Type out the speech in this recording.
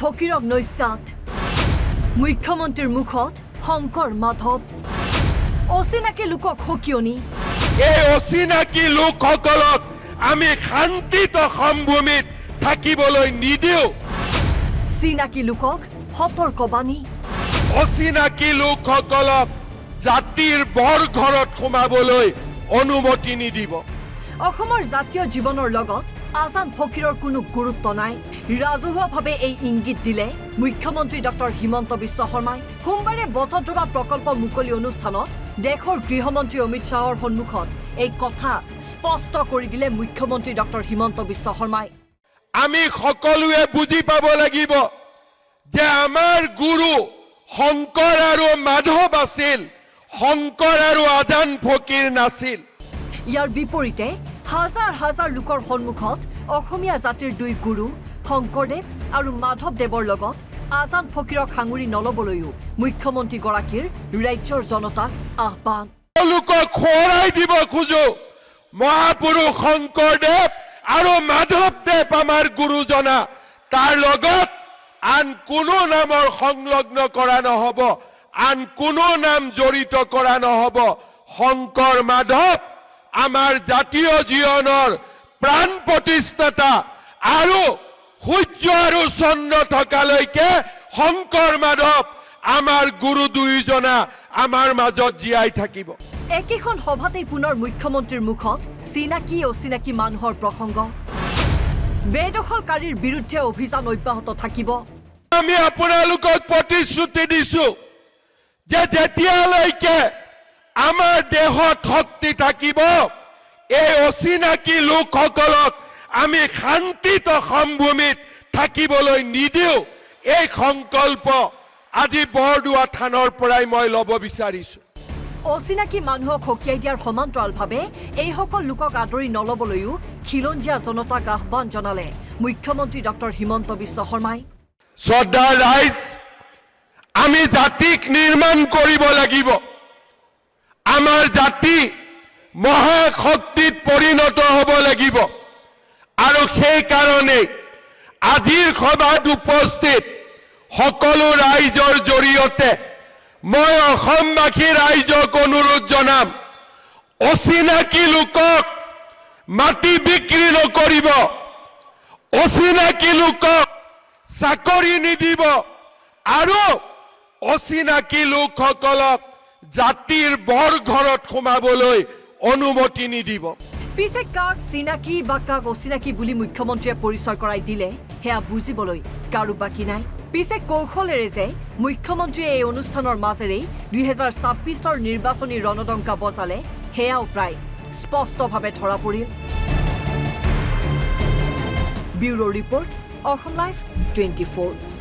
ফকীৰক নৈচাত মুখ্যমন্ত্ৰীৰ মুখত শংকৰ মাধৱ অচিনাকি লোকক সকিয়নি এই অচিনাকি লোকসকলক আমি শান্তিত সমভূমিত থাকিবলৈ নিদিও চিনাকি লোকক সতৰ্কবাণী অচিনাকি লোকসকলক জাতিৰ বৰঘৰত সোমাবলৈ অনুমতি নিদিব অসমৰ জাতীয় জীৱনৰ লগত আজান ফকীৰৰ কোনো গুৰুত্ব নাই ৰাজহুৱাভাৱে এই ইংগিত দিলে মুখ্যমন্ত্ৰী ডক্টৰ হিমন্ত বিশ্ব শৰ্মাই সোমবাৰে বটদ্ৰৱা প্ৰকল্প মুকলি অনুষ্ঠানত দেশৰ গৃহমন্ত্ৰী অমিত শ্বাহৰ সন্মুখত এই কথা স্পষ্ট কৰি দিলে মুখ্যমন্ত্ৰী ডক্টৰ হিমন্ত বিশ্ব শৰ্মাই আমি সকলোৱে বুজি পাব লাগিব যে আমাৰ গুৰু শংকৰ আৰু মাধৱ আছিল শংকৰ আৰু আজান ফকীৰ নাছিল ইয়াৰ বিপৰীতে হাজাৰ হাজাৰ লোকৰ সন্মুখত অসমীয়া জাতিৰ দুই গুৰু শংকৰদেৱ আৰু মাধৱদেৱৰ লগত আজান ফকীৰক সাঙুৰি নলবলৈও মুখ্যমন্ত্ৰীগৰাকীৰ ৰাজ্যৰ জনতাক আহ্বান তেওঁলোকক সোঁৱৰাই দিব খোজো মহাপুৰুষ শংকৰদেৱ আৰু মাধৱদেৱ আমাৰ গুৰুজনা তাৰ লগত আন কোনো নামৰ সংলগ্ন কৰা নহব আন কোনো নাম জড়িত কৰা নহব শংকৰ মাধৱ আমাৰ জাতীয় জীৱনৰ প্ৰাণ প্ৰতিষ্ঠাতা আৰু সূৰ্য আৰু চন্দ্ৰ থকালৈকে শংকৰ মাধৱ আমাৰ গুৰু দুইজনা আমাৰ মাজত জীয়াই থাকিব একেখন সভাতেই পুনৰ মুখ্যমন্ত্ৰীৰ মুখত চিনাকি অচিনাকি মানুহৰ প্ৰসংগ বেদখলকাৰীৰ বিৰুদ্ধে অভিযান অব্যাহত থাকিব আমি আপোনালোকক প্ৰতিশ্ৰুতি দিছো যে যেতিয়ালৈকে আমাৰ দেহত শক্তি থাকিব এই অচিনাকি লোকসকলক আমি শান্তিত সমভূমিত থাকিবলৈ নিদিও এই সংকল্প আজি বৰদোৱা থানৰ পৰাই মই ল'ব বিচাৰিছো অচিনাকি মানুহক সকিয়াই দিয়াৰ সমান্তৰালভাৱে এইসকল লোকক আদৰি নলবলৈও খিলঞ্জীয়া জনতাক আহ্বান জনালে মুখ্যমন্ত্ৰী ডক্টৰ হিমন্ত বিশ্ব শৰ্মাই শ্ৰদ্ধাৰ ৰাইজ আমি জাতিক নিৰ্মাণ কৰিব লাগিব আমাৰ জাতি মহাশক্তিত পৰিণত হ'ব লাগিব আৰু সেই কাৰণে আজিৰ সভাত উপস্থিত সকলো ৰাইজৰ জৰিয়তে মই অসমবাসী ৰাইজক অনুৰোধ জনাম অচিনাকি লোকক মাটি বিক্ৰী নকৰিব অচিনাকি লোকক চাকৰি নিদিব আৰু অচিনাকি লোকসকলক জাতিৰ বৰঘৰত সোমাবলৈ অনুমতি নিদিব পিছে কাক চিনাকি বা কাক অচিনাকি বুলি মুখ্যমন্ত্ৰীয়ে পৰিচয় কৰাই দিলে সেয়া বুজিবলৈ কাৰো বাকী নাই পিছে কৌশলেৰে যে মুখ্যমন্ত্ৰীয়ে এই অনুষ্ঠানৰ মাজেৰেই 2026ৰ নিৰ্বাচনী ৰণডংকা বজালে সেয়াও প্ৰায় স্পষ্টভাৱে ধৰা পৰিল ব্যুৰো ৰিপৰ্ট অসম লাইভ 24